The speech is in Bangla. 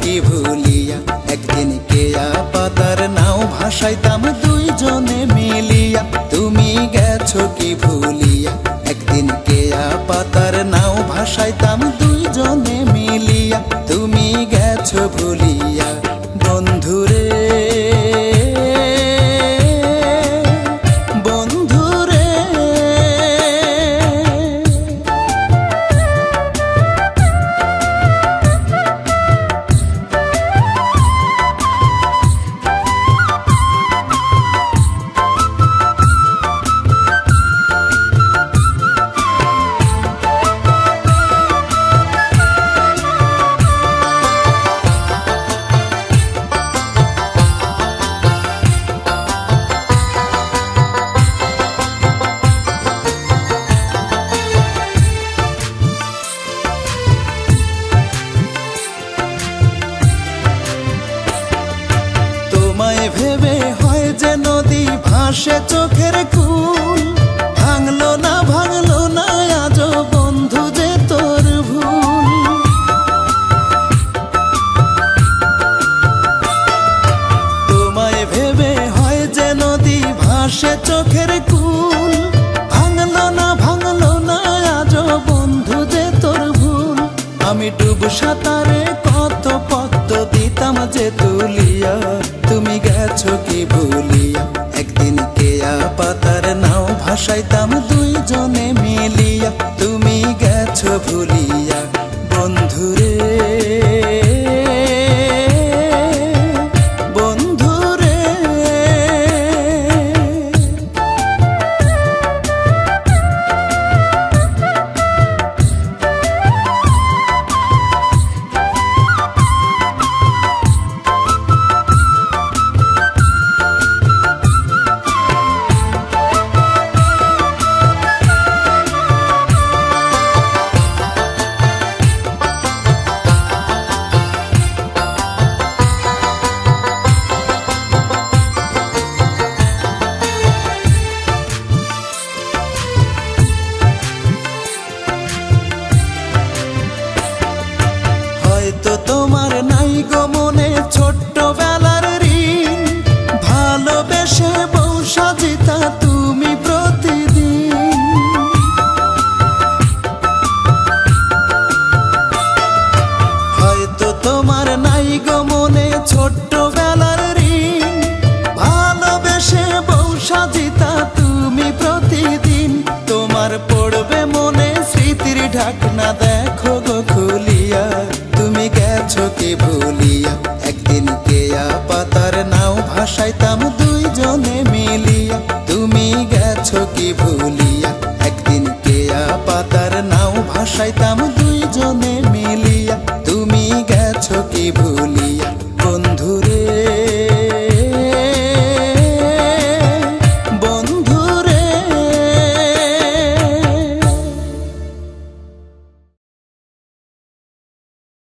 কি ভুলিয়া, একদিন কেয়া পাতার নাও ভাসাইতাম দুইজনে মিলিয়া। তুমি গেছো কি ভুলিয়া, একদিন কেয়া পাতার নাও ভাসাইতাম দুইজনে মিলিয়া। তুমি গেছো ভুলিয়া বন্ধুরে, বন্ধুরে। তোমায় ভেবে হয় যে নদী ভাসে চোখের কুল, ভাঙলো না ভাঙলো না আজও বন্ধু যে তোর ভুল। তোমায় ভেবে হয় যে নদী ভাসে চোখের কুল, ভাঙলো না আজও বন্ধু যে তোর ভুল। আমি ডুব সাঁতারে কত পদ্ম দিতাম যে তুলিয়া, তুমি গেছো কি ভুলিয়া, একদিন কেয়া পাতার নাও ভাসাইতাম দুইজনে মিলিয়া। তুমি গেছো ভুলিয়া বন্ধুরে, বন্ধুরে। হয়তো তোমার নাই গো মনে ছোট্টবেলার ঋণ, ভালোবেসে বউ সাজিতা তুমি প্রতিদিন। হয়তো তোমার নাই গো মনে ছোট্টবেলার ঋণ, ভালোবেসে বউ সাজিতা তুমি প্রতিদিন। তোমার পড়বে মনে স্মৃতির ঢাকনা, দেখো গো খুলিয়া, তুমি গেছো কি ভুলিয়া,